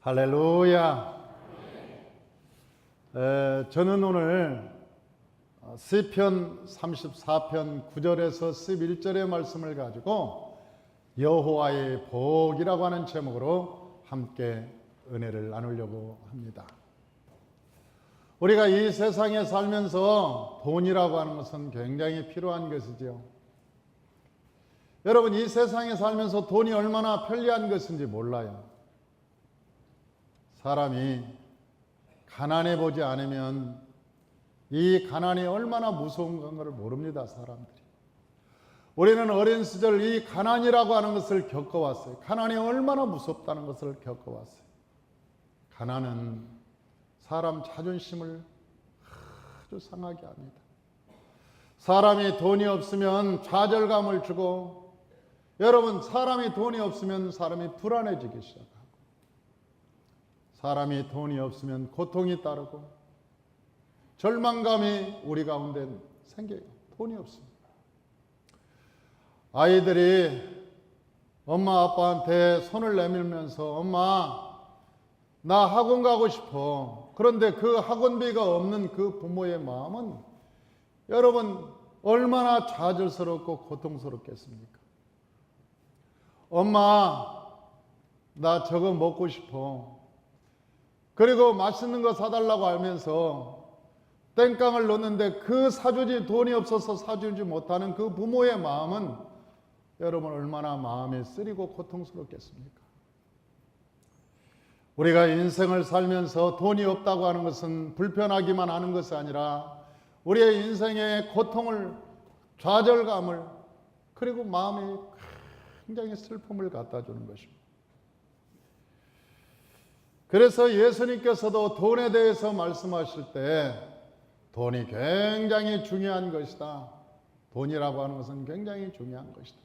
할렐루야. 저는 오늘 시편 34편 9절에서 11절의 말씀을 가지고 여호와의 복이라고 하는 제목으로 함께 은혜를 나누려고 합니다. 우리가 이 세상에 살면서 돈이라고 하는 것은 굉장히 필요한 것이죠. 여러분, 이 세상에 살면서 돈이 얼마나 편리한 것인지 몰라요. 사람이 가난해 보지 않으면 이 가난이 얼마나 무서운 건가를 모릅니다, 사람들이. 우리는 어린 시절 이 가난이라고 하는 것을 겪어왔어요. 가난이 얼마나 무섭다는 것을 겪어왔어요. 가난은 사람 자존심을 아주 상하게 합니다. 사람이 돈이 없으면 좌절감을 주고, 여러분, 사람이 돈이 없으면 사람이 불안해지기 시작합니다. 사람이 돈이 없으면 고통이 따르고 절망감이 우리 가운데 생겨요. 돈이 없습니다. 아이들이 엄마 아빠한테 손을 내밀면서 엄마 나 학원 가고 싶어. 그런데 그 학원비가 없는 그 부모의 마음은 여러분 얼마나 좌절스럽고 고통스럽겠습니까? 엄마 나 저거 먹고 싶어. 그리고 맛있는 거 사달라고 하면서 땡깡을 넣는데 그 사주지 돈이 없어서 사주지 못하는 그 부모의 마음은 여러분 얼마나 마음이 쓰리고 고통스럽겠습니까? 우리가 인생을 살면서 돈이 없다고 하는 것은 불편하기만 하는 것이 아니라 우리의 인생의 고통을, 좌절감을, 그리고 마음에 굉장히 슬픔을 갖다 주는 것입니다. 그래서 예수님께서도 돈에 대해서 말씀하실 때 돈이 굉장히 중요한 것이다. 돈이라고 하는 것은 굉장히 중요한 것이다.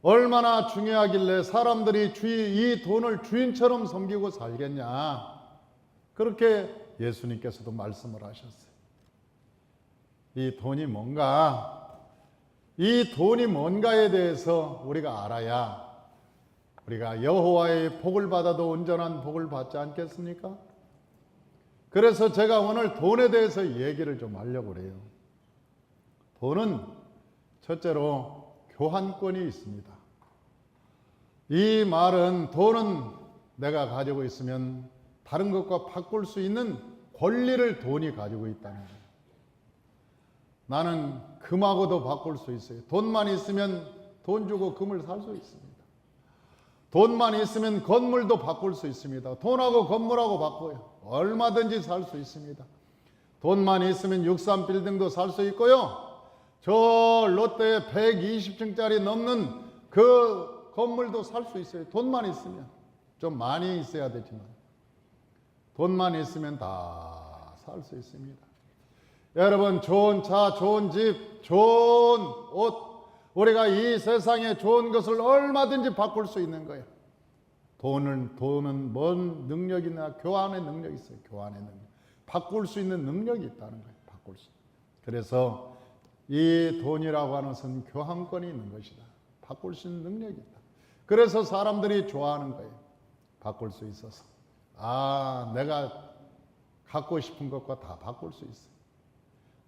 얼마나 중요하길래 사람들이 이 돈을 주인처럼 섬기고 살겠냐. 그렇게 예수님께서도 말씀을 하셨어요. 이 돈이 뭔가, 이 돈이 뭔가에 대해서 우리가 알아야 우리가 여호와의 복을 받아도 온전한 복을 받지 않겠습니까? 그래서 제가 오늘 돈에 대해서 얘기를 좀 하려고 그래요. 돈은 첫째로 교환권이 있습니다. 이 말은 돈은 내가 가지고 있으면 다른 것과 바꿀 수 있는 권리를 돈이 가지고 있다는 거예요. 나는 금하고도 바꿀 수 있어요. 돈만 있으면 돈 주고 금을 살 수 있습니다. 돈만 있으면 건물도 바꿀 수 있습니다. 돈하고 건물하고 바꿔요. 얼마든지 살 수 있습니다. 돈만 있으면 63빌딩도 살 수 있고요. 저 롯데 120층짜리 넘는 그 건물도 살 수 있어요. 돈만 있으면. 좀 많이 있어야 되지만 돈만 있으면 다 살 수 있습니다. 여러분, 좋은 차, 좋은 집, 좋은 옷, 우리가 이 세상에 좋은 것을 얼마든지 바꿀 수 있는 거예요. 돈은 뭔 능력이 있나? 교환의 능력이 있어요. 교환의 능력. 바꿀 수 있는 능력이 있다는 거예요. 바꿀 수. 그래서 이 돈이라고 하는 것은 교환권이 있는 것이다. 바꿀 수 있는 능력이 있다. 그래서 사람들이 좋아하는 거예요. 바꿀 수 있어서. 내가 갖고 싶은 것과 다 바꿀 수 있어요.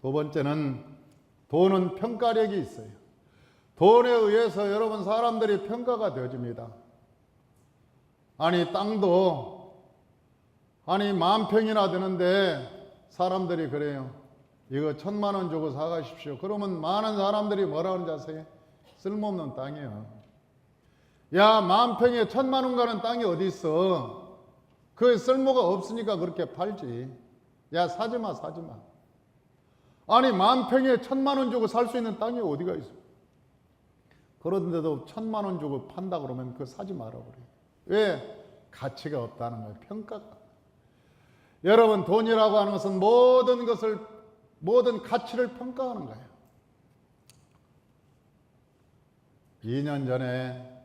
두 번째는 돈은 평가력이 있어요. 돈에 의해서 여러분 사람들이 평가가 되어집니다. 땅도 10,000평이나 되는데 사람들이 그래요. 이거 1,000,000원 주고 사가십시오. 그러면 많은 사람들이 뭐라 하는지 아세요? 쓸모없는 땅이에요. 야, 10,000평에 1,000,000원 가는 땅이 어디 있어? 그 쓸모가 없으니까 그렇게 팔지. 야, 사지마. 10,000평에 1,000,000원 주고 살 수 있는 땅이 어디가 있어? 그런데도 1,000,000원 주고 판다 그러면 그거 사지 말아버려요. 왜? 가치가 없다는 거예요. 평가가. 여러분, 돈이라고 하는 것은 모든 가치를 평가하는 거예요. 2년 전에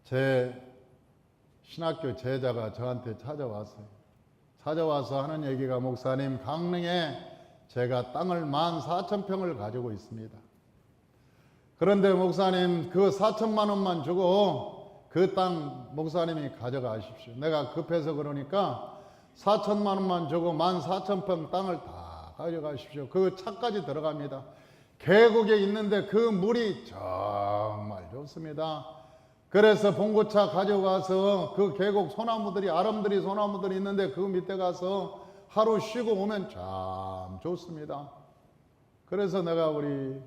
제 신학교 제자가 저한테 찾아와서 하는 얘기가, 목사님, 강릉에 제가 땅을 14,000평을 가지고 있습니다. 그런데 목사님, 그 4,000만 원만 주고 그 땅 목사님이 가져가십시오. 내가 급해서 그러니까 4천만 원만 주고 14,000평 땅을 다 가져가십시오. 그 차까지 들어갑니다. 계곡에 있는데 그 물이 정말 좋습니다. 그래서 봉고차 가져가서 그 계곡 소나무들이, 아름드리 소나무들이 있는데 그 밑에 가서 하루 쉬고 오면 참 좋습니다. 그래서 내가 우리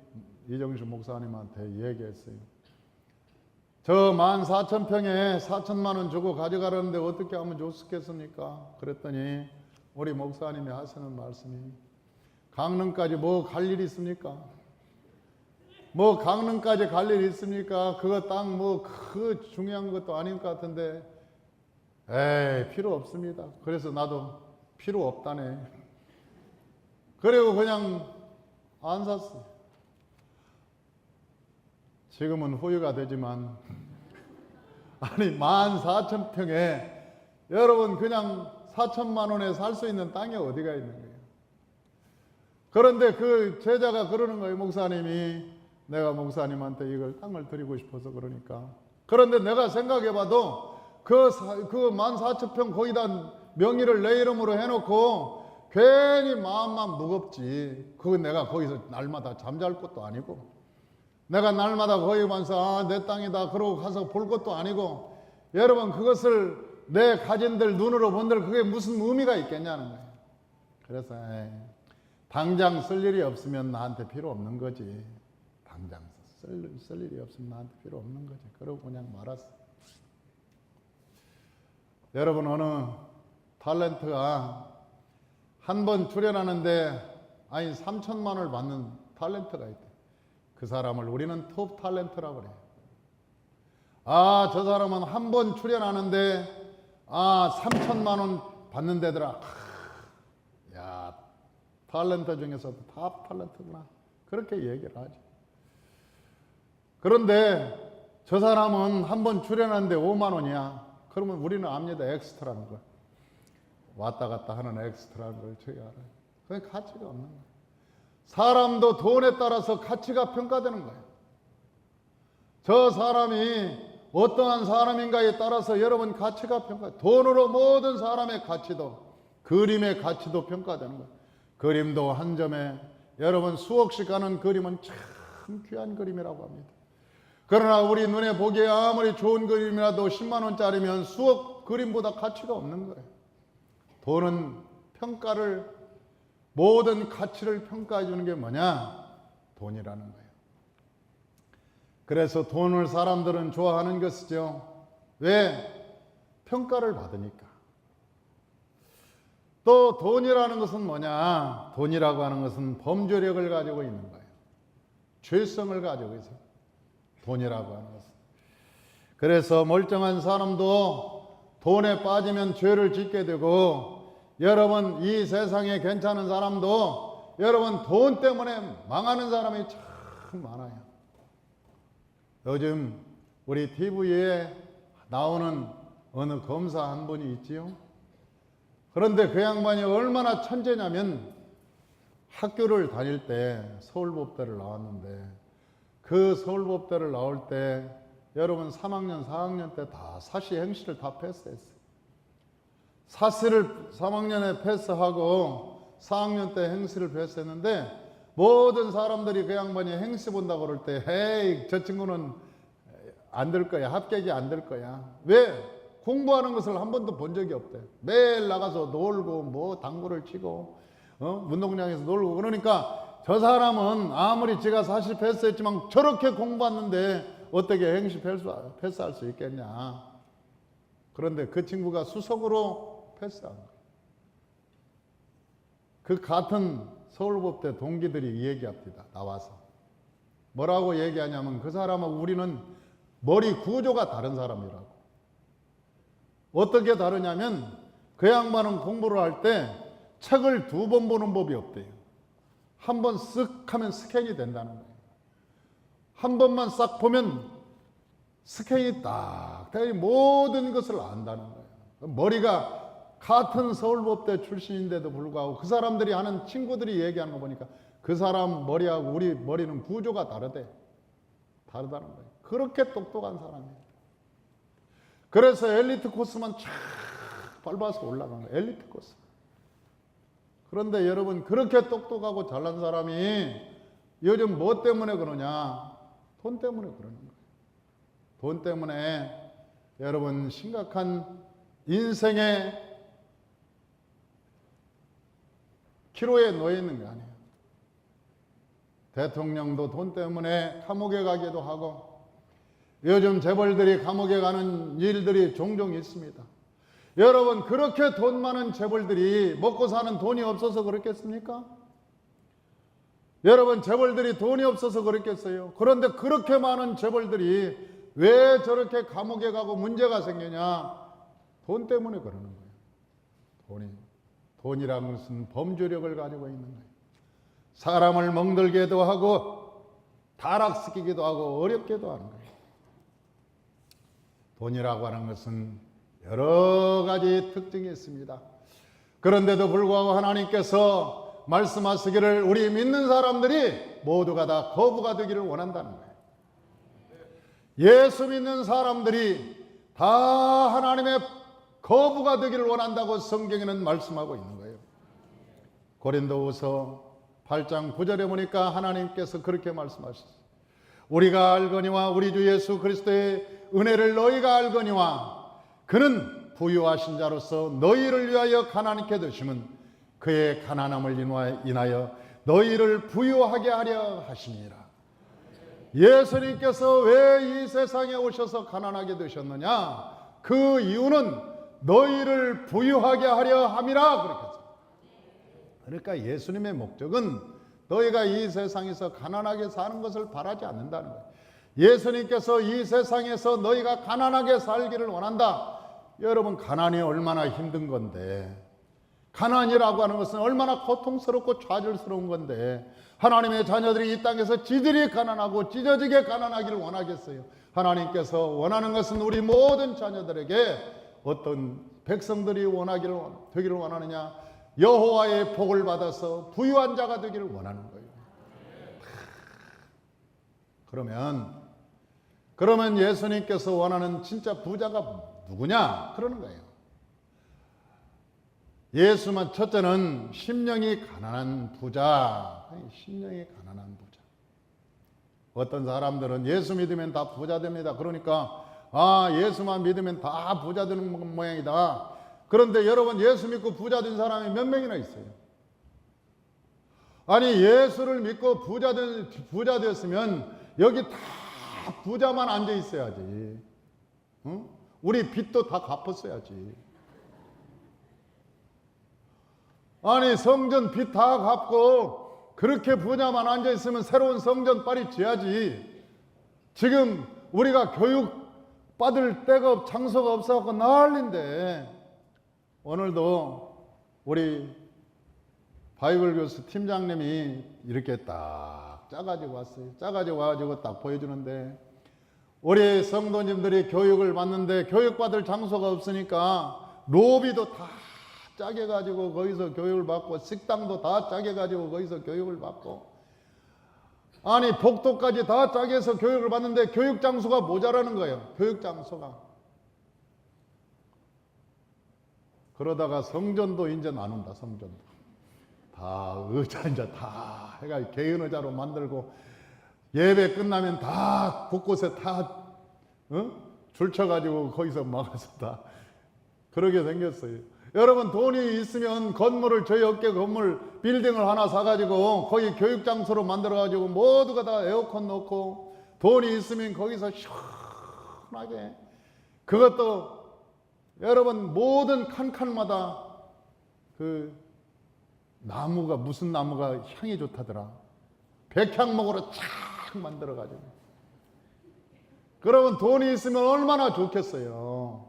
이정수 목사님한테 얘기했어요. 저 14,000평에 4천만 원 주고 가져가려는데 어떻게 하면 좋겠습니까? 그랬더니 우리 목사님이 하시는 말씀이, 강릉까지 뭐 갈 일 있습니까? 뭐 강릉까지 갈 일 있습니까? 그거 땅 뭐 그 중요한 것도 아닌 것 같은데, 에이 필요 없습니다. 그래서 나도 필요 없다네. 그리고 그냥 안 샀어요. 지금은 후회가 되지만 아니 14,000평에 여러분 그냥 4천만 원에 살 수 있는 땅이 어디가 있는 거예요? 그런데 그 제자가 그러는 거예요. 목사님이, 내가 목사님한테 이걸 땅을 드리고 싶어서 그러니까. 그런데 내가 생각해봐도 그 14,000평 거기다 명의를 내 이름으로 해놓고 괜히 마음만 무겁지. 그거 내가 거기서 날마다 잠잘 것도 아니고, 내가 날마다 거기 와서 내 땅이다 그러고 가서 볼 것도 아니고, 여러분 그것을 내 가진들 눈으로 본들 그게 무슨 의미가 있겠냐는 거예요. 그래서 당장 쓸 일이 없으면 나한테 필요 없는 거지. 당장 쓸 일이 없으면 나한테 필요 없는 거지. 그러고 그냥 말았어. 여러분 어느 탤런트가 한 번 출연하는데 3천만 원을 받는 탤런트가 있대. 그 사람을 우리는 톱 탤런트라고 그래요. 저 사람은 한 번 출연하는데 3천만 원 받는 데더라. 야, 탤런트 중에서도 탑 탤런트구나. 그렇게 얘기를 하죠. 그런데 저 사람은 한 번 출연하는데 5만 원이야. 그러면 우리는 압니다. 엑스트라는 걸. 왔다 갔다 하는 엑스트라는 걸 저희 알아요. 그게 가치가 없는 거예요. 사람도 돈에 따라서 가치가 평가되는 거예요. 저 사람이 어떠한 사람인가에 따라서 여러분 가치가 평가돼요. 돈으로 모든 사람의 가치도, 그림의 가치도 평가되는 거예요. 그림도 한 점에 여러분 수억씩 가는 그림은 참 귀한 그림이라고 합니다. 그러나 우리 눈에 보기에 아무리 좋은 그림이라도 10만 원짜리면 수억 그림보다 가치가 없는 거예요. 돈은 평가를, 모든 가치를 평가해 주는 게 뭐냐? 돈이라는 거예요. 그래서 돈을 사람들은 좋아하는 것이죠. 왜? 평가를 받으니까. 또 돈이라는 것은 뭐냐? 돈이라고 하는 것은 범죄력을 가지고 있는 거예요. 죄성을 가지고 있어요. 돈이라고 하는 것은. 그래서 멀쩡한 사람도 돈에 빠지면 죄를 짓게 되고, 여러분 이 세상에 괜찮은 사람도 여러분 돈 때문에 망하는 사람이 참 많아요. 요즘 우리 TV에 나오는 어느 검사 한 분이 있지요. 그런데 그 양반이 얼마나 천재냐면, 학교를 다닐 때 서울법대를 나왔는데, 그 서울법대를 나올 때 여러분 3학년 4학년 때 다 사시 행시를 다 패스했어요. 사시를 3학년에 패스하고 4학년 때 행시를 패스했는데, 모든 사람들이 그 양반이 행시 본다고 그럴 때 에이 저 친구는 안 될 거야, 합격이 안 될 거야. 왜? 공부하는 것을 한 번도 본 적이 없대. 매일 나가서 놀고 뭐 당구를 치고 운동장에서 놀고. 그러니까 저 사람은 아무리 지가 사시 패스했지만 저렇게 공부했는데 어떻게 행시 패스할 수 있겠냐. 그런데 그 친구가 수석으로 패스한 거예요. 그 같은 서울법대 동기들이 얘기합니다. 나와서 뭐라고 얘기하냐면, 그 사람하고 우리는 머리 구조가 다른 사람이라고. 어떻게 다르냐면, 그 양반은 공부를 할 때 책을 2번 보는 법이 없대요. 한 번 쓱 하면 스캔이 된다는 거예요. 한 번만 싹 보면 스캔이 딱 되니 모든 것을 안다는 거예요. 머리가 같은 서울법대 출신인데도 불구하고 그 사람들이 하는, 친구들이 얘기하는 거 보니까 그 사람 머리하고 우리 머리는 구조가 다르다는 거예요. 그렇게 똑똑한 사람이에요. 그래서 엘리트 코스만 쫙 밟아서 올라간 거예요. 엘리트 코스. 그런데 여러분, 그렇게 똑똑하고 잘난 사람이 요즘 뭐 때문에 그러냐? 돈 때문에 그러는 거예요. 돈 때문에 여러분 심각한 인생의 기로에 놓여 있는 거 아니에요. 대통령도 돈 때문에 감옥에 가기도 하고, 요즘 재벌들이 감옥에 가는 일들이 종종 있습니다. 여러분, 그렇게 돈 많은 재벌들이 먹고 사는 돈이 없어서 그렇겠습니까? 여러분, 재벌들이 돈이 없어서 그렇겠어요? 그런데 그렇게 많은 재벌들이 왜 저렇게 감옥에 가고 문제가 생기냐? 돈 때문에 그러는 거예요. 돈이라는 것은 범죄력을 가지고 있는 거예요. 사람을 멍들게도 하고 타락시키기도 하고 어렵게도 하는 거예요. 돈이라고 하는 것은 여러 가지 특징이 있습니다. 그런데도 불구하고 하나님께서 말씀하시기를 우리 믿는 사람들이 모두가 다 거부가 되기를 원한다는 거예요. 예수 믿는 사람들이 다 하나님의 거부가 되기를 원한다고 성경에는 말씀하고 있는 거예요. 고린도후서 8장 9절에 보니까 하나님께서 그렇게 말씀하셨어요. 우리가 알거니와 우리 주 예수 그리스도의 은혜를 너희가 알거니와 그는 부유하신 자로서 너희를 위하여 가난하게 되심은 그의 가난함을 인하여 너희를 부유하게 하려 하심이라. 예수님께서 왜 이 세상에 오셔서 가난하게 되셨느냐? 그 이유는 너희를 부유하게 하려 함이라 그렇게 했어요. 그러니까 예수님의 목적은 너희가 이 세상에서 가난하게 사는 것을 바라지 않는다는 거예요. 예수님께서 이 세상에서 너희가 가난하게 살기를 원한다. 여러분, 가난이 얼마나 힘든 건데, 가난이라고 하는 것은 얼마나 고통스럽고 좌절스러운 건데, 하나님의 자녀들이 이 땅에서 지들이 가난하고 찢어지게 가난하기를 원하겠어요? 하나님께서 원하는 것은 우리 모든 자녀들에게 어떤 백성들이 되기를 원하느냐? 여호와의 복을 받아서 부유한 자가 되기를 원하는 거예요. 그러면 예수님께서 원하는 진짜 부자가 누구냐? 그러는 거예요. 예수만 첫째는 심령이 가난한 부자. 심령이 가난한 부자. 어떤 사람들은 예수 믿으면 다 부자 됩니다. 그러니까 예수만 믿으면 다 부자 되는 모양이다. 그런데 여러분, 예수 믿고 부자 된 사람이 몇 명이나 있어요? 아니, 예수를 믿고 부자 되었으면 여기 다 부자만 앉아 있어야지. 응? 우리 빚도 다 갚았어야지. 아니, 성전 빚 다 갚고 그렇게 부자만 앉아 있으면 새로운 성전 빨리 지어야지. 지금 우리가 교육 받을 데가 장소가 없어갖고 난리인데, 오늘도 우리 바이블 교수 팀장님이 이렇게 딱 짜가지고 왔어요. 짜가지고 와가지고 딱 보여주는데, 우리 성도님들이 교육을 받는데 교육받을 장소가 없으니까 로비도 다 짜게 가지고 거기서 교육을 받고, 식당도 다 짜게 가지고 거기서 교육을 받고, 아니 복도까지 다 짜게 해서 교육을 받는데 교육 장소가 모자라는 거예요. 교육 장소가. 그러다가 성전도 이제 나눈다. 성전도 다 의자 이제 다 해가 개인 의자로 만들고, 예배 끝나면 다 곳곳에 다 줄 쳐가지고 거기서 막아서 다 그러게 생겼어요. 여러분, 돈이 있으면 건물을, 저희 어깨 건물 빌딩을 하나 사가지고 거기 교육장소로 만들어가지고 모두가 다 에어컨 넣고, 돈이 있으면 거기서 시원하게, 그것도 여러분 모든 칸칸마다 그 나무가, 무슨 나무가 향이 좋다더라. 백향목으로 착 만들어가지고. 그러면 돈이 있으면 얼마나 좋겠어요.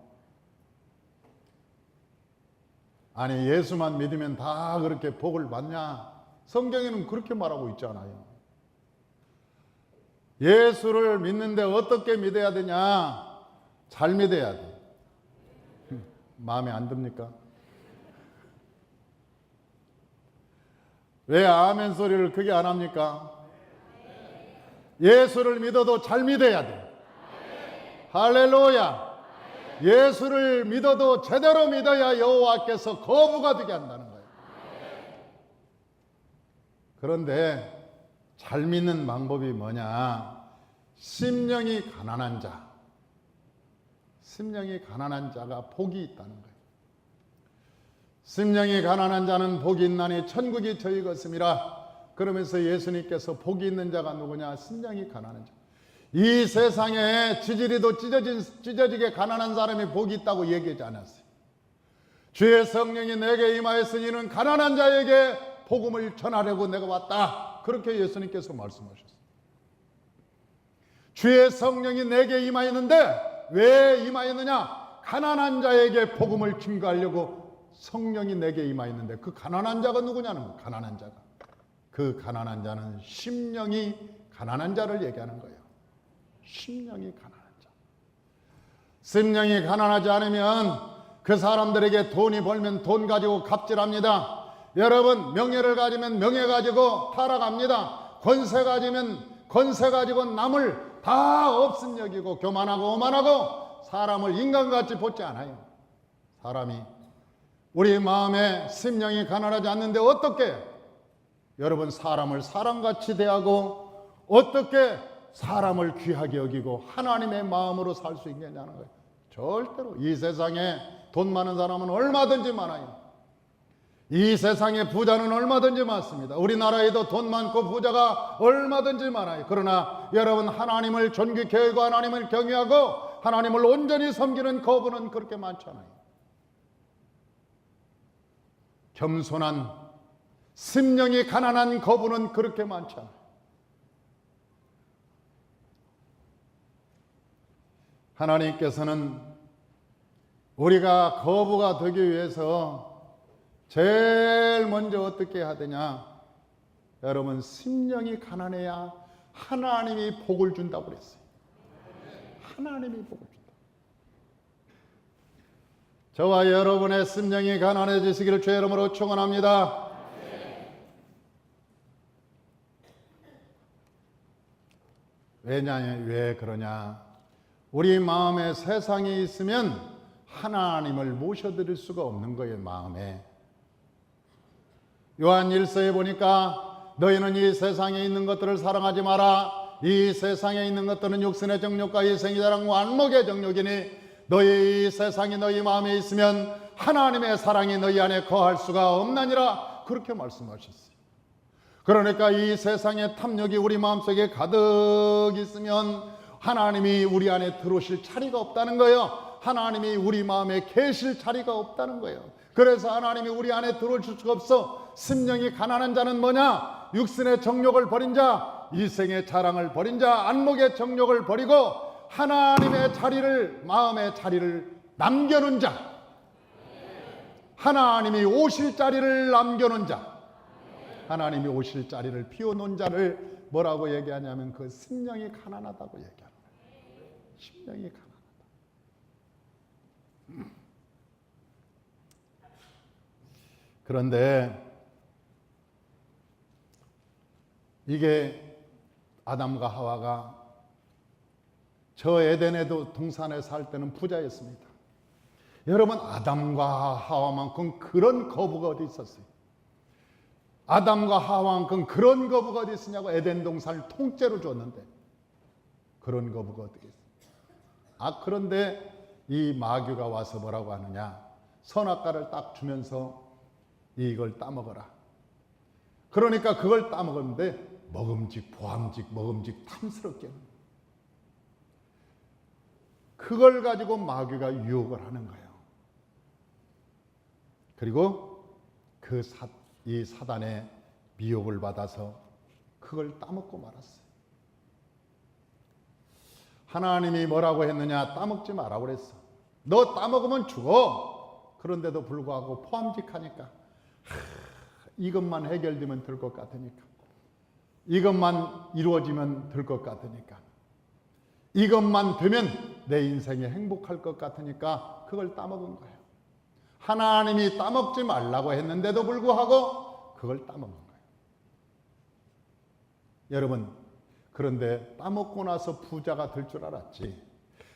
아니, 예수만 믿으면 다 그렇게 복을 받냐? 성경에는 그렇게 말하고 있잖아요. 예수를 믿는데 어떻게 믿어야 되냐? 잘 믿어야 돼. 마음에 안 듭니까? 왜 아멘 소리를 크게 안 합니까? 예수를 믿어도 잘 믿어야 돼. 할렐루야. 예수를 믿어도 제대로 믿어야 여호와께서 거부가 되게 한다는 거예요. 그런데 잘 믿는 방법이 뭐냐? 심령이 가난한 자, 심령이 가난한 자가 복이 있다는 거예요. 심령이 가난한 자는 복이 있나니 천국이 저희 것임이라. 그러면서 예수님께서 복이 있는 자가 누구냐? 심령이 가난한 자. 이 세상에 지지리도 찢어지게 가난한 사람이 복이 있다고 얘기하지 않았어요. 주의 성령이 내게 임하였으니 이는 가난한 자에게 복음을 전하려고 내가 왔다. 그렇게 예수님께서 말씀하셨어요. 주의 성령이 내게 임하였는데 왜 임하였느냐? 가난한 자에게 복음을 증거하려고 성령이 내게 임하였는데, 그 가난한 자가 누구냐는 거예요. 가난한 자가. 그 가난한 자는 심령이 가난한 자를 얘기하는 거예요. 심령이 가난한 자. 심령이 가난하지 않으면 그 사람들에게 돈이 벌면 돈 가지고 갑질합니다. 여러분, 명예를 가지면 명예 가지고 타락합니다. 권세 가지면 권세 가지고 남을 다 없음 여기고 교만하고 오만하고 사람을 인간같이 보지 않아요. 사람이 우리 마음에 심령이 가난하지 않는데 어떻게 여러분 사람을 사람같이 대하고 어떻게 사람을 귀하게 여기고 하나님의 마음으로 살 수 있겠냐는 거예요. 절대로. 이 세상에 돈 많은 사람은 얼마든지 많아요. 이 세상에 부자는 얼마든지 많습니다. 우리나라에도 돈 많고 부자가 얼마든지 많아요. 그러나 여러분, 하나님을 존귀케 여기고 하나님을 경외하고 하나님을 온전히 섬기는 거부는 그렇게 많잖아요. 겸손한 심령이 가난한 거부는 그렇게 많잖아요. 하나님께서는 우리가 거부가 되기 위해서 제일 먼저 어떻게 해야 되냐? 여러분, 심령이 가난해야 하나님이 복을 준다고 그랬어요. 하나님이 복을 준다. 저와 여러분의 심령이 가난해지시기를 주의 이름으로 축원합니다. 왜 그러냐? 우리 마음에 세상이 있으면 하나님을 모셔드릴 수가 없는 거예요. 마음에. 요한 1서에 보니까 너희는 이 세상에 있는 것들을 사랑하지 마라. 이 세상에 있는 것들은 육신의 정욕과 이생의 자랑과 안목의 정욕이니 너희 이 세상이 너희 마음에 있으면 하나님의 사랑이 너희 안에 거할 수가 없나니라. 그렇게 말씀하셨어요. 그러니까 이 세상의 탐욕이 우리 마음속에 가득 있으면 하나님이 우리 안에 들어오실 자리가 없다는 거예요. 하나님이 우리 마음에 계실 자리가 없다는 거예요. 그래서 하나님이 우리 안에 들어오실 수가 없어. 심령이 가난한 자는 뭐냐? 육신의 정욕을 버린 자, 이생의 자랑을 버린 자, 안목의 정욕을 버리고 하나님의 자리를, 마음의 자리를 남겨놓은 자, 하나님이 오실 자리를 남겨놓은 자, 하나님이 오실 자리를 비워놓은 자를 뭐라고 얘기하냐면 그 심령이 가난하다고 얘기하는 거예요. 심령이 가난하다. 그런데 이게 아담과 하와가 저 에덴에도 동산에 살 때는 부자였습니다. 여러분, 아담과 하와만큼 그런 거부가 어디 있었어요? 아담과 하와만큼 그런 거부가 어디 있었냐고. 에덴 동산을 통째로 줬는데 그런 거부가 어디 있어요? 그런데 이 마귀가 와서 뭐라고 하느냐? 선악과를 딱 주면서 이걸 따먹어라. 그러니까 그걸 따먹었는데 먹음직 탐스럽게 그걸 가지고 마귀가 유혹을 하는 거예요. 그리고 이 사단의 미혹을 받아서 그걸 따먹고 말았어요. 하나님이 뭐라고 했느냐? 따먹지 마라고 그랬어. 너 따먹으면 죽어. 그런데도 불구하고 포함직하니까 이것만 해결되면 될 것 같으니까, 이것만 이루어지면 될 것 같으니까, 이것만 되면 내 인생이 행복할 것 같으니까 그걸 따먹은 거예요. 하나님이 따먹지 말라고 했는데도 불구하고 그걸 따먹은 거예요. 여러분, 그런데 따먹고 나서 부자가 될 줄 알았지.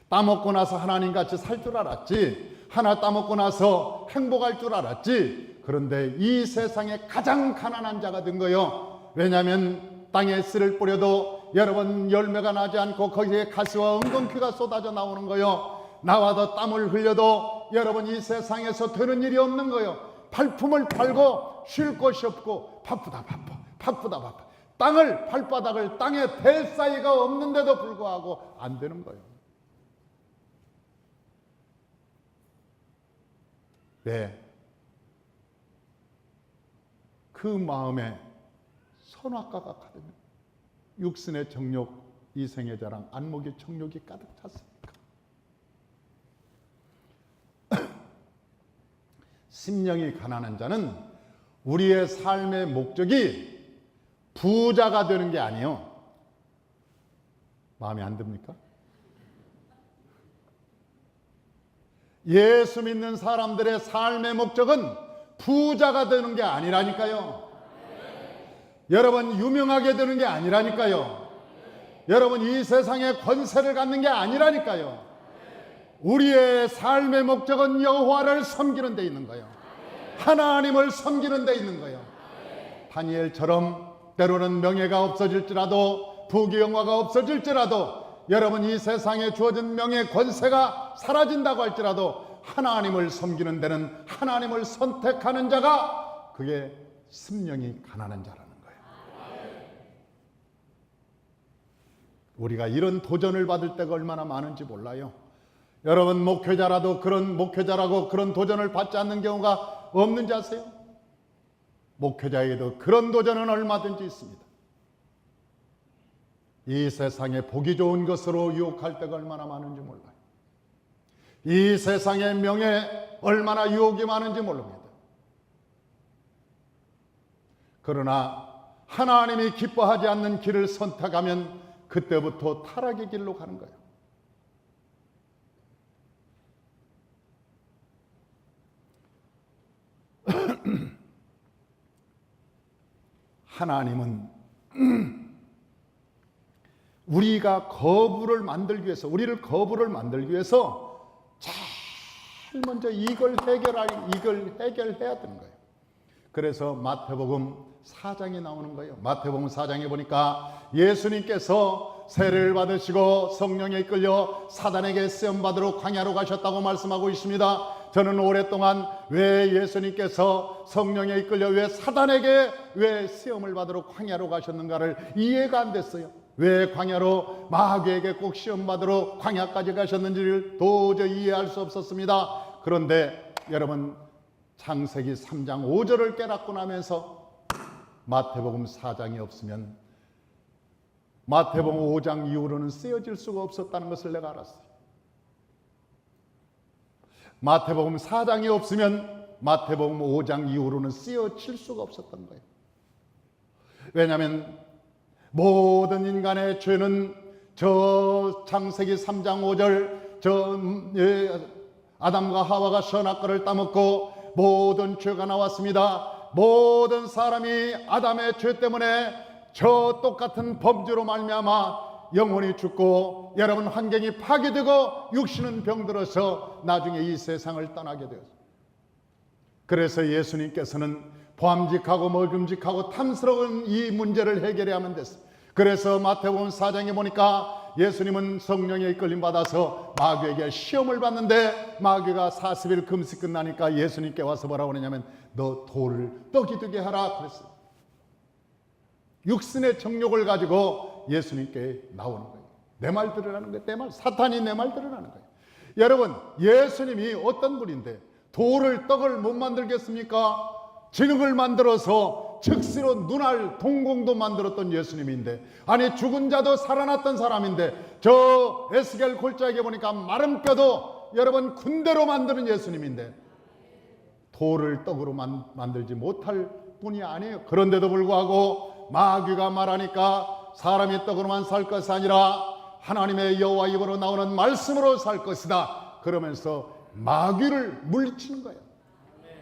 따먹고 나서 하나님같이 살 줄 알았지. 하나 따먹고 나서 행복할 줄 알았지. 그런데 이 세상에 가장 가난한 자가 된 거요. 왜냐하면 땅에 씨를 뿌려도 여러분 열매가 나지 않고 거기에 가시와 엉겅퀴가 쏟아져 나오는 거요. 나와도 땀을 흘려도 여러분 이 세상에서 되는 일이 없는 거요. 발품을 팔고 쉴 곳이 없고 바쁘다 바빠. 땅을 발바닥을 땅에 댈 사이가 없는데도 불구하고 안 되는 거예요. 네. 그 마음에 선악과가 가득, 육신의 정욕, 이생의 자랑, 안목의 정욕이 가득 찼습니까? 심령이 가난한 자는 우리의 삶의 목적이 부자가 되는 게 아니에요. 마음에 안 듭니까? 예수 믿는 사람들의 삶의 목적은 부자가 되는 게 아니라니까요. 여러분 유명하게 되는 게 아니라니까요. 여러분 이 세상에 권세를 갖는 게 아니라니까요. 우리의 삶의 목적은 여호와를 섬기는 데 있는 거예요. 하나님을 섬기는 데 있는 거예요. 다니엘처럼 때로는 명예가 없어질지라도 부귀영화가 없어질지라도 여러분 이 세상에 주어진 명예 권세가 사라진다고 할지라도 하나님을 섬기는 데는 하나님을 선택하는 자가 그게 심령이 가난한 자라는 거예요. 우리가 이런 도전을 받을 때가 얼마나 많은지 몰라요. 여러분 목회자라고 그런 도전을 받지 않는 경우가 없는지 아세요? 목회자에게도 그런 도전은 얼마든지 있습니다. 이 세상에 보기 좋은 것으로 유혹할 때가 얼마나 많은지 몰라요. 이 세상의 명예 얼마나 유혹이 많은지 모릅니다. 그러나 하나님이 기뻐하지 않는 길을 선택하면 그때부터 타락의 길로 가는 거예요. 하나님은 우리를 거부를 만들기 위해서 제일 먼저 이걸 해결해야 되는 거예요. 그래서 마태복음 4장에 나오는 거예요. 마태복음 4장에 보니까 예수님께서 세례를 받으시고 성령에 이끌려 사단에게 시험 받으러 광야로 가셨다고 말씀하고 있습니다. 저는 오랫동안 왜 예수님께서 성령에 이끌려 왜 사단에게 왜 시험을 받으러 광야로 가셨는가를 이해가 안 됐어요. 왜 광야로 마귀에게 꼭 시험 받으러 광야까지 가셨는지를 도저히 이해할 수 없었습니다. 그런데 여러분 창세기 3장 5절을 깨닫고 나면서 마태복음 4장이 없으면 마태복음 5장 이후로는 쓰여질 수가 없었다는 것을 내가 알았어요. 마태복음 4장이 없으면 마태복음 5장 이후로는 쓰여질 수가 없었던 거예요. 왜냐하면 모든 인간의 죄는 저 창세기 3장 5절 아담과 하와가 선악과를 따먹고 모든 죄가 나왔습니다. 모든 사람이 아담의 죄 때문에 저 똑같은 범죄로 말미암아 영혼이 죽고 여러분 환경이 파괴되고 육신은 병들어서 나중에 이 세상을 떠나게 되었어요. 그래서 예수님께서는 보암직하고 먹음직하고 탐스러운 이 문제를 해결해야만 됐어요. 그래서 마태복음 4장에 보니까 예수님은 성령에 이끌림 받아서 마귀에게 시험을 받는데 마귀가 40일 금식 끝나니까 예수님께 와서 뭐라고 그러냐면 너 돌을 떡이 되게 하라 그랬어요. 육신의 정욕을 가지고 예수님께 나오는 거예요. 내 말 들으라는 거예요. 내 말, 사탄이 내 말 들으라는 거예요. 여러분 예수님이 어떤 분인데 돌을 떡을 못 만들겠습니까? 진흙을 만들어서 즉시로 눈알 동공도 만들었던 예수님인데, 아니 죽은 자도 살아났던 사람인데, 저 에스겔 골짜기에 보니까 마른 뼈도 여러분 군대로 만드는 예수님인데 돌을 떡으로 만들지 못할 분이 아니에요. 그런데도 불구하고 마귀가 말하니까 사람이 떡으로만 살 것이 아니라 하나님의 여호와 입으로 나오는 말씀으로 살 것이다 그러면서 마귀를 물리치는 거예요.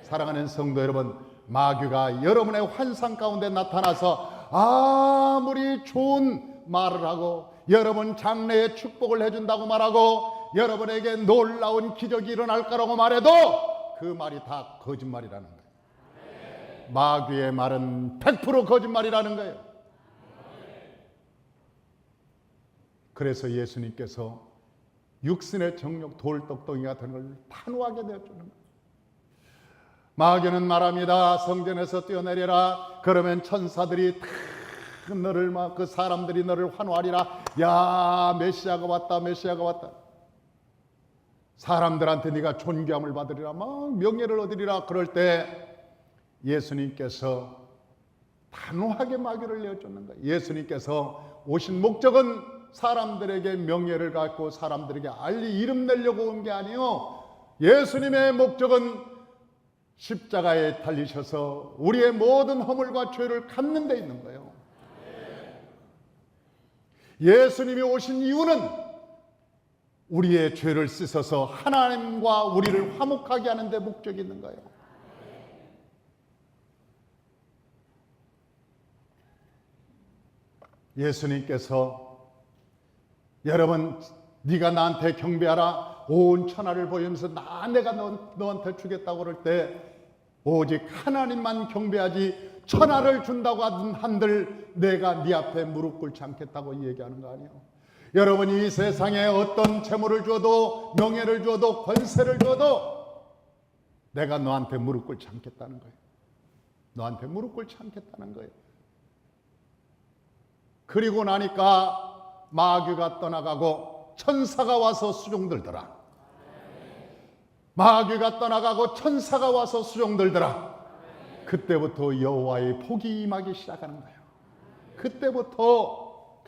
사랑하는 성도 여러분, 마귀가 여러분의 환상 가운데 나타나서 아무리 좋은 말을 하고 여러분 장래에 축복을 해준다고 말하고 여러분에게 놀라운 기적이 일어날 거라고 말해도 그 말이 다 거짓말이라는 거예요. 마귀의 말은 100% 거짓말이라는 거예요. 그래서 예수님께서 육신의 정욕 돌떡덩이가 되는 걸 단호하게 내어주는 거예요. 마귀는 말합니다. 성전에서 뛰어내려라. 그러면 천사들이 다 너를 막 그 사람들이 너를 환호하리라. 야, 메시아가 왔다, 메시아가 왔다. 사람들한테 네가 존귀함을 받으리라, 막 명예를 얻으리라. 그럴 때 예수님께서 단호하게 마귀를 내어주는 거예요. 예수님께서 오신 목적은 사람들에게 명예를 갖고 사람들에게 알리 이름 내려고 온 게 아니요, 예수님의 목적은 십자가에 달리셔서 우리의 모든 허물과 죄를 갚는 데 있는 거예요. 예수님이 오신 이유는 우리의 죄를 씻어서 하나님과 우리를 화목하게 하는 데 목적이 있는 거예요. 예수님께서 여러분, 네가 나한테 경배하라, 온 천하를 보이면서 내가 너한테 주겠다고 그럴 때 오직 하나님만 경배하지 천하를 준다고 한들 내가 네 앞에 무릎 꿇지 않겠다고 얘기하는 거 아니에요. 여러분이 이 세상에 어떤 재물을 줘도 명예를 줘도 권세를 줘도 내가 너한테 무릎 꿇지 않겠다는 거예요. 너한테 무릎 꿇지 않겠다는 거예요. 그리고 나니까 마귀가 떠나가고 천사가 와서 수종들더라. 마귀가 떠나가고 천사가 와서 수종들더라. 그때부터 여호와의 복이 임하기 시작하는 거예요. 그때부터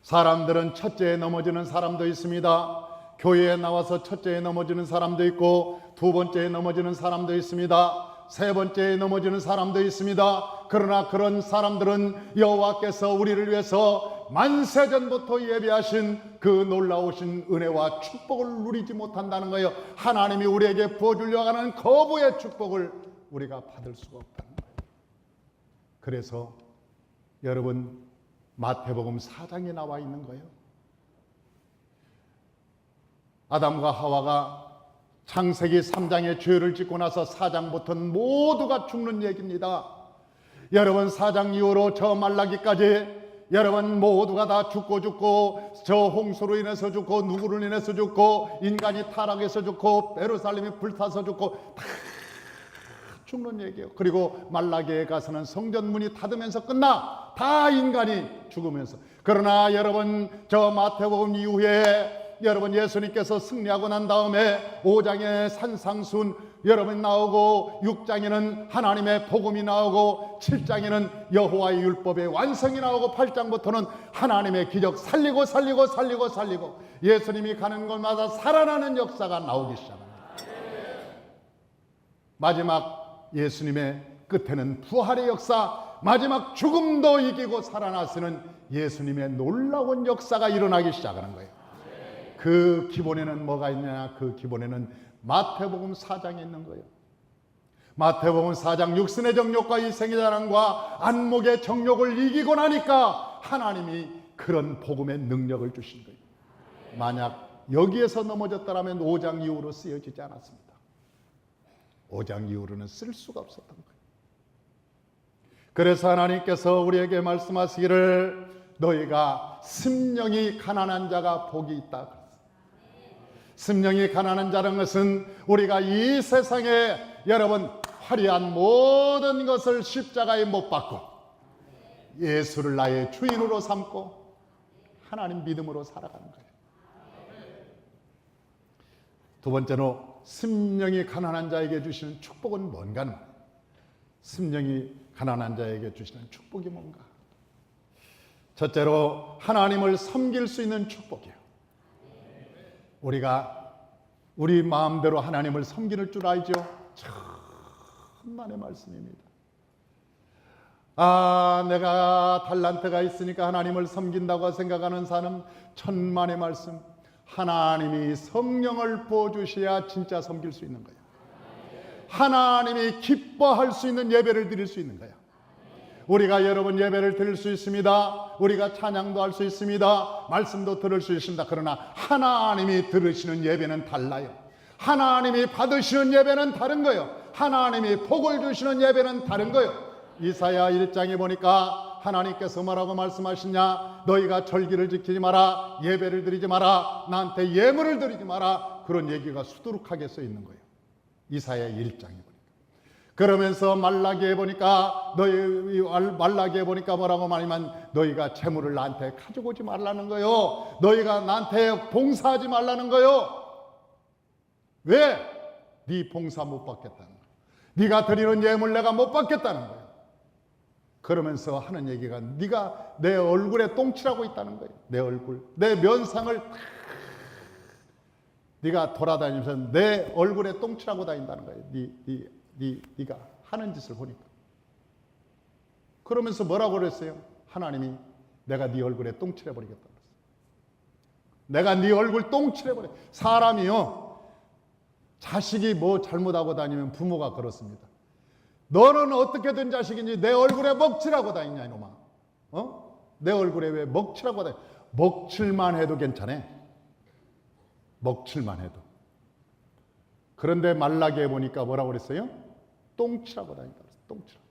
사람들은 첫째에 넘어지는 사람도 있습니다. 교회에 나와서 첫째에 넘어지는 사람도 있고, 두 번째에 넘어지는 사람도 있습니다. 세 번째에 넘어지는 사람도 있습니다. 그러나 그런 사람들은 여호와께서 우리를 위해서 만세전부터 예비하신 그 놀라우신 은혜와 축복을 누리지 못한다는 거예요. 하나님이 우리에게 부어주려고 하는 거부의 축복을 우리가 받을 수가 없다는 거예요. 그래서 여러분, 마태복음 4장에 나와 있는 거예요. 아담과 하와가 창세기 3장에 죄를 짓고 나서 4장부터는 모두가 죽는 얘기입니다. 여러분, 4장 이후로 저 말라기까지 여러분 모두가 다 죽고 저 홍수로 인해서 죽고 누구를 인해서 죽고 인간이 타락해서 죽고 예루살렘이 불타서 죽고 다 죽는 얘기예요. 그리고 말라기에 가서는 성전문이 닫으면서 끝나. 다 인간이 죽으면서. 그러나 여러분, 저 마태복음 이후에 여러분 예수님께서 승리하고 난 다음에 5장에 산상순 여러분 나오고, 6장에는 하나님의 복음이 나오고, 7장에는 여호와의 율법의 완성이 나오고, 8장부터는 하나님의 기적 살리고 예수님이 가는 곳마다 살아나는 역사가 나오기 시작합니다. 마지막 예수님의 끝에는 부활의 역사, 마지막 죽음도 이기고 살아나시는 예수님의 놀라운 역사가 일어나기 시작하는 거예요. 그 기본에는 뭐가 있느냐? 그 기본에는 마태복음 4장에 있는 거예요. 마태복음 4장 육신의 정욕과 이생의 자랑과 안목의 정욕을 이기고 나니까 하나님이 그런 복음의 능력을 주신 거예요. 만약 여기에서 넘어졌더라면 5장 이후로 쓰여지지 않았습니다. 5장 이후로는 쓸 수가 없었던 거예요. 그래서 하나님께서 우리에게 말씀하시기를 너희가 심령이 가난한 자가 복이 있다. 심령이 가난한 자라는 것은 우리가 이 세상에 여러분 화려한 모든 것을 십자가에 못 박고 예수를 나의 주인으로 삼고 하나님 믿음으로 살아가는 거예요. 두 번째로 심령이 가난한 자에게 주시는 축복은 뭔가? 심령이 가난한 자에게 주시는 축복이 뭔가? 첫째로 하나님을 섬길 수 있는 축복이에요. 우리가 우리 마음대로 하나님을 섬기는 줄 알죠? 천만의 말씀입니다. 내가 달란트가 있으니까 하나님을 섬긴다고 생각하는 사람 천만의 말씀. 하나님이 성령을 부어주셔야 진짜 섬길 수 있는 거예요. 하나님이 기뻐할 수 있는 예배를 드릴 수 있는 거예요. 우리가 여러분 예배를 드릴 수 있습니다. 우리가 찬양도 할 수 있습니다. 말씀도 들을 수 있습니다. 그러나 하나님이 들으시는 예배는 달라요. 하나님이 받으시는 예배는 다른 거예요. 하나님이 복을 주시는 예배는 다른 거예요. 이사야 1장에 보니까 하나님께서 뭐라고 말씀하시냐? 너희가 절기를 지키지 마라, 예배를 드리지 마라, 나한테 예물을 드리지 마라, 그런 얘기가 수두룩하게 써 있는 거예요. 이사야 1장에 보니까. 그러면서 말라기에 보니까 말라기에 보니까 뭐라고 말하면 너희가 재물을 나한테 가지고 오지 말라는 거요. 너희가 나한테 봉사하지 말라는 거요. 왜? 네 봉사 못 받겠다는 거야. 네가 드리는 예물 내가 못 받겠다는 거야. 그러면서 하는 얘기가 네가 내 얼굴에 똥칠하고 있다는 거예요. 내 얼굴, 내 면상을 네가 돌아다니면서 내 얼굴에 똥칠하고 다닌다는 거예요. 네가 하는 짓을 보니까. 그러면서 뭐라고 그랬어요? 하나님이 내가 네 얼굴에 똥칠해버리겠다 그랬어요. 내가 네 얼굴 똥칠해버려. 사람이요, 자식이 뭐 잘못하고 다니면 부모가 그렇습니다. 너는 어떻게 된 자식인지 내 얼굴에 먹칠하고 다니냐 이놈아. 내 얼굴에 왜 먹칠하고 다니? 먹칠만 해도 괜찮아. 먹칠만 해도. 그런데 말라기에 보니까 뭐라고 그랬어요? 똥칠하고 다닌다 그랬어요. 똥칠하고.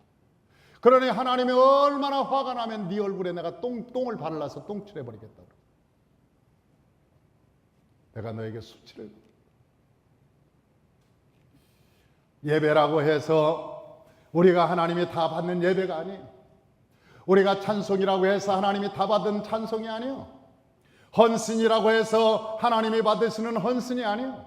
그러니 하나님이 얼마나 화가 나면 네 얼굴에 내가 똥을 발라서 똥칠해버리겠다 그랬어요. 내가 너에게 수치를. 예배라고 해서 우리가 하나님이 다 받는 예배가 아니에요. 우리가 찬송이라고 해서 하나님이 다 받은 찬송이 아니에요. 헌신이라고 해서 하나님이 받으시는 헌신이 아니에요.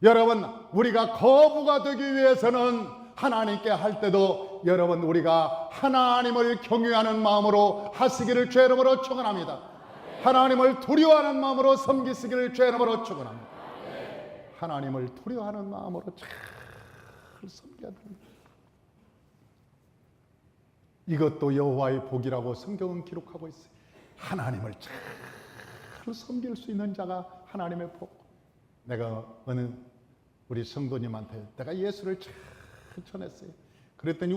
여러분, 우리가 거부가 되기 위해서는 하나님께 할 때도 여러분 우리가 하나님을 경외하는 마음으로 하시기를 주의 이름으로 축원합니다. 하나님을 두려워하는 마음으로 섬기시기를 주의 이름으로 축원합니다. 하나님을 두려워하는 마음으로 잘 섬겨야 됩니다. 이것도 여호와의 복이라고 성경은 기록하고 있어요. 하나님을 잘 섬길 수 있는 자가 하나님의 복. 내가 어느 우리 성도님한테 내가 예수를 잘 전했어요. 그랬더니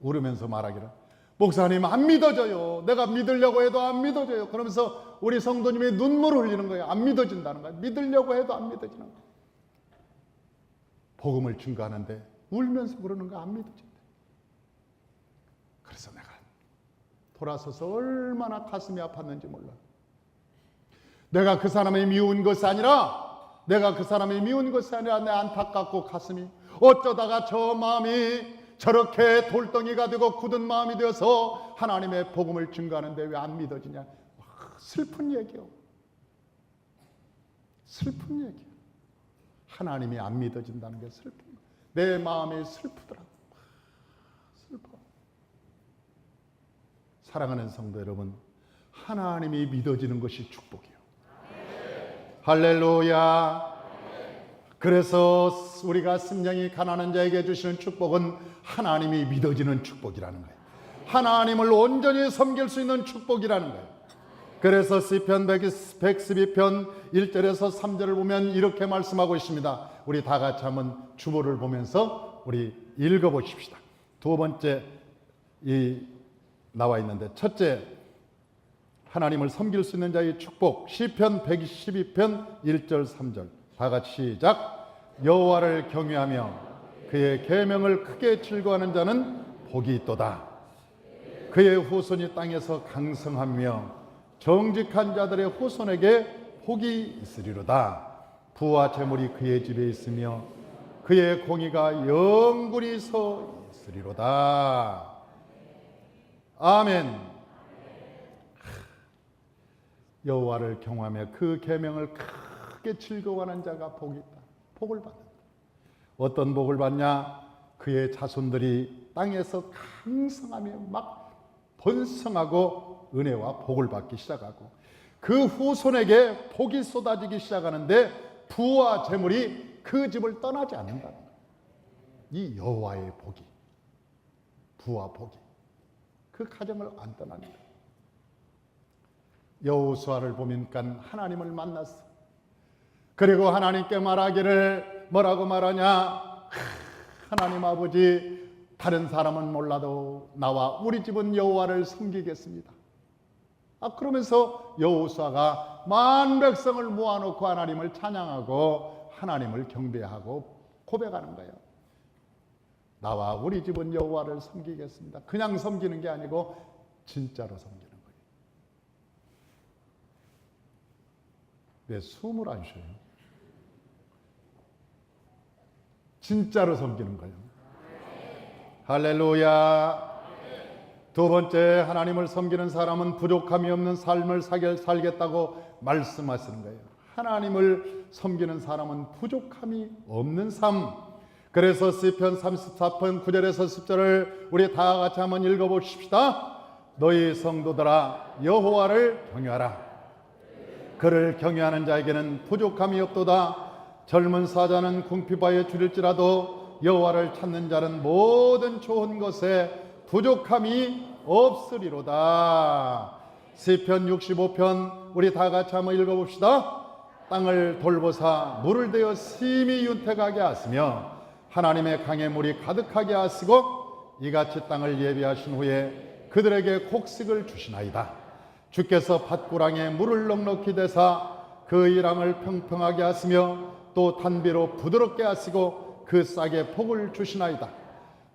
울으면서 말하기를, 목사님 안 믿어져요. 내가 믿으려고 해도 안 믿어져요. 그러면서 우리 성도님이 눈물을 흘리는 거예요. 안 믿어진다는 거예요. 믿으려고 해도 안 믿어지는 거예요. 복음을 증거하는데 울면서 그러는 거 안 믿어진다. 그래서 내가 돌아서서 얼마나 가슴이 아팠는지 몰라. 내가 그 사람이 미운 것이 아니라 내 안타깝고 가슴이 어쩌다가 저 마음이 저렇게 돌덩이가 되고 굳은 마음이 되어서 하나님의 복음을 증거하는데 왜 안 믿어지냐. 슬픈 얘기요. 슬픈 얘기요. 하나님이 안 믿어진다는 게 슬픈 거예요. 내 마음이 슬프더라고. 슬퍼. 사랑하는 성도 여러분, 하나님이 믿어지는 것이 축복이에요. 할렐루야. 그래서 우리가 심령이 가난한 자에게 주시는 축복은 하나님이 믿어지는 축복이라는 거예요. 하나님을 온전히 섬길 수 있는 축복이라는 거예요. 그래서 시편 112편 1절에서 3절을 보면 이렇게 말씀하고 있습니다. 우리 다 같이 한번 주보를 보면서 우리 읽어보십시다. 두 번째 나와 있는데, 첫째, 하나님을 섬길 수 있는 자의 축복. 시편 112편 1절 3절 다 같이 시작. 여호와를 경외하며 그의 계명을 크게 즐거워하는 자는 복이 있도다. 그의 후손이 땅에서 강성하며 정직한 자들의 후손에게 복이 있으리로다. 부와 재물이 그의 집에 있으며 그의 공의가 영원히 서 있으리로다. 아멘. 여호와를 경외하며 그 계명을 크게 즐거워하는 자가 복이 있다. 복을 받는다. 어떤 복을 받냐? 그의 자손들이 땅에서 강성하며 막 번성하고 은혜와 복을 받기 시작하고 그 후손에게 복이 쏟아지기 시작하는데 부와 재물이 그 집을 떠나지 않는다는 거예요. 이 여호와의 복이, 부와 복이 그 가정을 안 떠나는 거예요. 여호수아를 보니까 하나님을 만났어. 그리고 하나님께 말하기를 뭐라고 말하냐? 하나님 아버지, 다른 사람은 몰라도 나와 우리 집은 여호와를 섬기겠습니다. 그러면서 여호수아가 만 백성을 모아놓고 하나님을 찬양하고 하나님을 경배하고 고백하는 거예요. 나와 우리 집은 여호와를 섬기겠습니다. 그냥 섬기는 게 아니고 진짜로 섬기는 거예요. 왜 숨을 안 쉬어요? 진짜로 섬기는 거예요. 할렐루야. 두 번째, 하나님을 섬기는 사람은 부족함이 없는 삶을 살겠다고 말씀하시는 거예요. 하나님을 섬기는 사람은 부족함이 없는 삶. 그래서 시편 34편 9절에서 10절을 우리 다 같이 한번 읽어보십시다. 너희 성도들아 여호와를 경외하라. 그를 경외하는 자에게는 부족함이 없도다. 젊은 사자는 궁핍하여 줄일지라도 여호와를 찾는 자는 모든 좋은 것에 부족함이 없으리로다. 시편 65편 우리 다 같이 한번 읽어봅시다. 땅을 돌보사 물을 대어 심히 윤택하게 하시며 하나님의 강에 물이 가득하게 하시고 이같이 땅을 예비하신 후에 그들에게 곡식을 주시나이다. 주께서 밭구랑에 물을 넉넉히 대사 그 이랑을 평평하게 하시며 또 단비로 부드럽게 하시고 그 싹에 복을 주시나이다.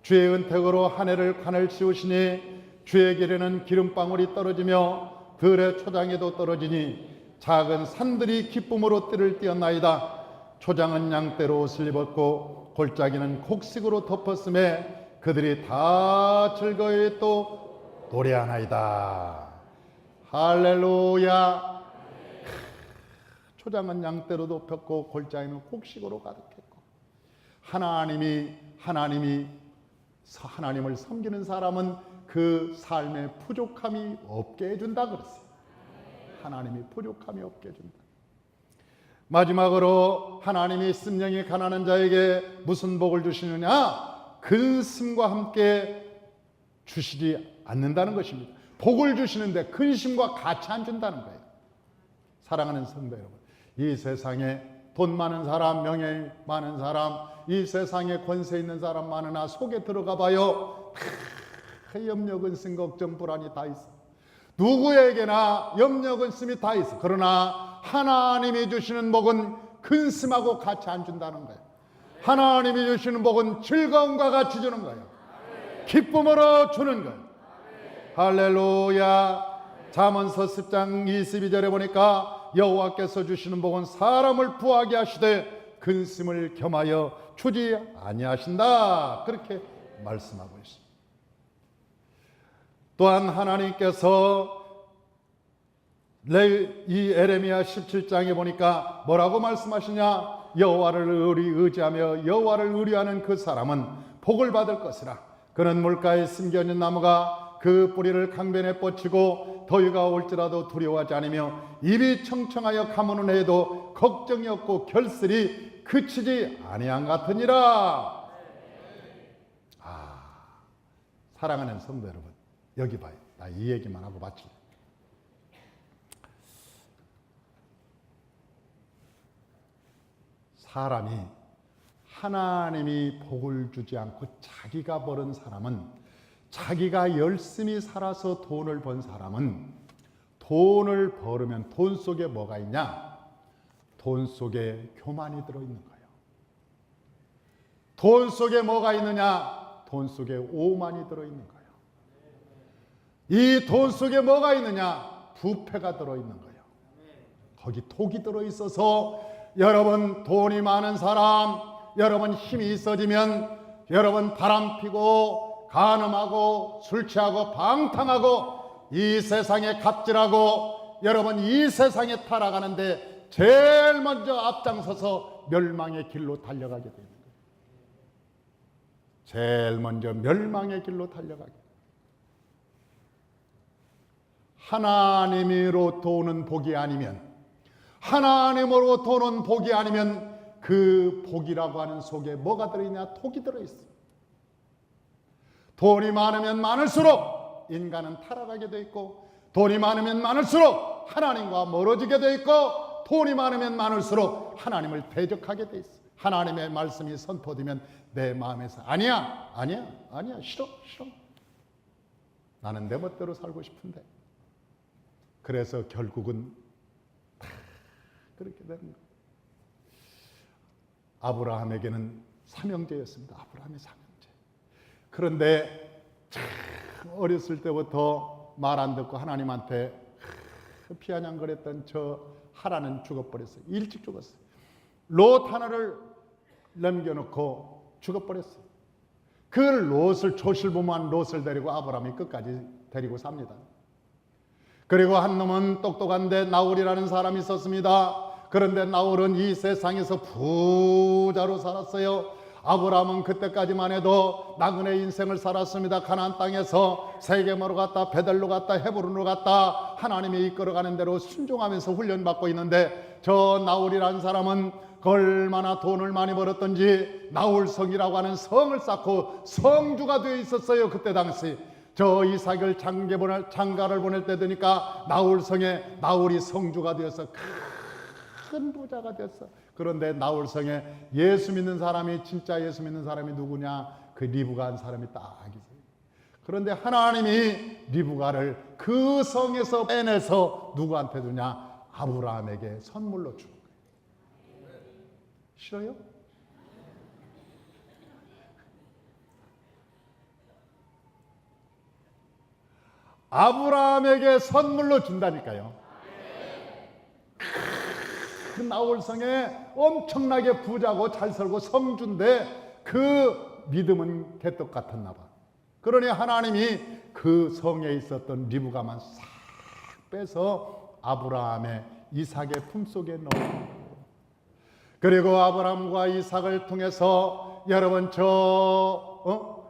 주의 은택으로 한 해를 관을 씌우시니 주의 길에는 기름방울이 떨어지며 들의 초장에도 떨어지니 작은 산들이 기쁨으로 띠를 띄었나이다. 초장은 양떼로 옷을 입었고 골짜기는 곡식으로 덮었음에 그들이 다 즐거이 또 노래하나이다. 할렐루야. 초장은 양떼로 덮였고 골짜기는 곡식으로 가득했고 하나님을 섬기는 사람은 그 삶에 부족함이 없게 해준다 그랬어요. 하나님이 부족함이 없게 해준다. 마지막으로 하나님이 심령이 가난한 자에게 무슨 복을 주시느냐? 근심과 함께 주시지 않는다는 것입니다. 복을 주시는데 근심과 같이 안 준다는 거예요. 사랑하는 성도 여러분, 이 세상에 돈 많은 사람, 명예 많은 사람, 이 세상에 권세 있는 사람 많으나 속에 들어가 봐요. 다 염려, 근심, 걱정, 불안이 다 있어. 누구에게나 염려, 근심이 다 있어. 그러나 하나님이 주시는 복은 근심하고 같이 안 준다는 거예요. 하나님이 주시는 복은 즐거움과 같이 주는 거예요. 기쁨으로 주는 거예요. 할렐루야. 잠언서 10장 22절에 보니까 여호와께서 주시는 복은 사람을 부하게 하시되 근심을 겸하여 주지 아니하신다. 그렇게 말씀하고 있습니다. 또한 하나님께서 이 에레미야 17장에 보니까 뭐라고 말씀하시냐? 여호와를 의지하며 여호와를 의뢰하는 그 사람은 복을 받을 것이라. 그는 물가에 심겨진 나무가 그 뿌리를 강변에 뻗치고 더위가 올지라도 두려워하지 않으며 입이 청청하여 가무는 해도 걱정이 없고 결슬이 그치지 아니한 같으니라. 사랑하는 성도 여러분, 여기 봐요. 나 이 얘기만 하고 마치 사람이 하나님이 복을 주지 않고 자기가 버는 사람은, 자기가 열심히 살아서 돈을 번 사람은 돈을 벌으면 돈 속에 뭐가 있냐? 돈 속에 교만이 들어있는 거예요. 돈 속에 뭐가 있느냐? 돈 속에 오만이 들어있는 거예요. 이 돈 속에 뭐가 있느냐? 부패가 들어있는 거예요. 거기 독이 들어있어서 여러분 돈이 많은 사람, 여러분 힘이 있어지면 여러분 바람 피고 간음하고 술 취하고 방탕하고 이 세상에 갑질하고 여러분 이 세상에 타락하는데 제일 먼저 앞장서서 멸망의 길로 달려가게 됩니다. 제일 먼저 멸망의 길로 달려가게 됩니다. 하나님으로부터 오는 복이 아니면, 하나님으로부터 오는 복이 아니면 그 복이라고 하는 속에 뭐가 들어있냐? 독이 들어있어. 돈이 많으면 많을수록 인간은 타락하게 돼 있고, 돈이 많으면 많을수록 하나님과 멀어지게 돼 있고, 돈이 많으면 많을수록 하나님을 대적하게 돼 있어. 하나님의 말씀이 선포되면 내 마음에서 아니야, 아니야, 아니야, 싫어, 싫어. 나는 내 멋대로 살고 싶은데. 그래서 결국은 다 그렇게 되는 거예요. 아브라함에게는 삼형제였습니다. 아브라함의 삼형제. 그런데 참 어렸을 때부터 말 안 듣고 하나님한테 피아냥거렸던 저 하라는 죽어버렸어요. 일찍 죽었어요. 롯 하나를 남겨놓고 죽어버렸어요. 그 롯을, 조실부모한 롯을 데리고 아브라함이 끝까지 데리고 삽니다. 그리고 한 놈은 똑똑한데 나홀이라는 사람이 있었습니다. 그런데 나홀은 이 세상에서 부자로 살았어요. 아브라함은 그때까지만 해도 나그네 인생을 살았습니다. 가나안 땅에서 세겜으로 갔다 베델로 갔다 헤브론으로 갔다 하나님이 이끌어가는 대로 순종하면서 훈련받고 있는데, 저 나홀이라는 사람은 얼마나 돈을 많이 벌었던지 나홀성이라고 하는 성을 쌓고 성주가 되어 있었어요. 그때 당시 저 이삭을 장가를 보낼 때 되니까 나홀성에 나홀이 성주가 되어서 큰 부자가 됐어. 그런데 나홀성에 예수 믿는 사람이, 진짜 예수 믿는 사람이 누구냐? 그 리브가 한 사람이 딱 있어요. 그런데 하나님이 리브가를 그 성에서 빼내서 누구한테 주냐? 아브라함에게 선물로 주는 거예요. 싫어요? 아브라함에게 선물로 준다니까요. 그 나홀성에 엄청나게 부자고 잘 살고 성주인데 그 믿음은 개떡 같았나 봐. 그러니 하나님이 그 성에 있었던 리브가만 싹 빼서 아브라함의 이삭의 품속에 넣어요. 그리고 아브라함과 이삭을 통해서 여러분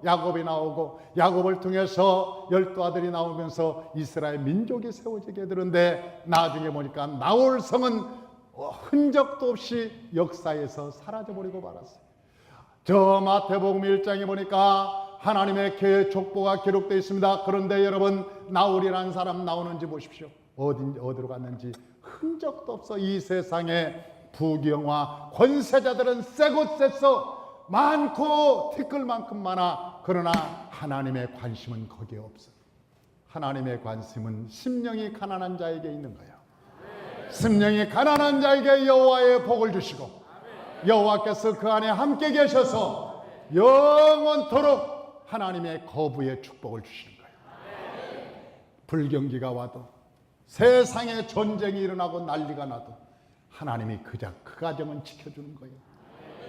야곱이 나오고, 야곱을 통해서 12아들이 나오면서 이스라엘 민족이 세워지게 되는데, 나중에 보니까 나홀성은 흔적도 없이 역사에서 사라져버리고 말았어요. 저 마태복음 1장에 보니까 하나님의 족보가 기록되어 있습니다. 그런데 여러분, 나홀이라는 사람 나오는지 보십시오. 어디로 갔는지 흔적도 없어. 이 세상에 부귀영화 권세자들은 세고 셌어. 많고 티끌만큼 많아. 그러나 하나님의 관심은 거기에 없어요. 하나님의 관심은 심령이 가난한 자에게 있는 거예요. 심령이 가난한 자에게 여호와의 복을 주시고, 여호와께서 그 안에 함께 계셔서 영원토록 하나님의 거부의 축복을 주시는 거예요. 불경기가 와도, 세상에 전쟁이 일어나고 난리가 나도 하나님이 그 가정은 지켜주는 거예요.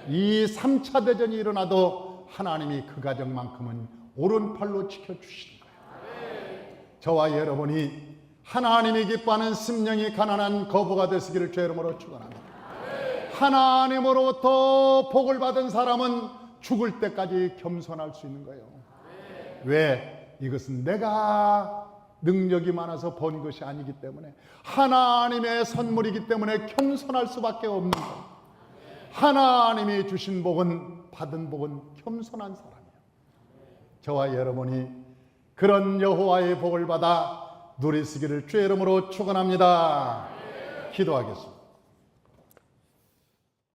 이 3차 대전이 일어나도 하나님이 그 가정만큼은 오른팔로 지켜주시는 거예요. 저와 여러분이 하나님이 기뻐하는 심령이 가난한 거부가 되시기를 주의 이름으로 축원합니다. 하나님으로부터 복을 받은 사람은 죽을 때까지 겸손할 수 있는 거예요. 왜? 이것은 내가 능력이 많아서 번 것이 아니기 때문에, 하나님의 선물이기 때문에 겸손할 수밖에 없는 거예요. 하나님이 주신 복은, 받은 복은 겸손한 사람이에요. 저와 여러분이 그런 여호와의 복을 받아 누리시기를 주의 이름으로 축원합니다. 기도하겠습니다.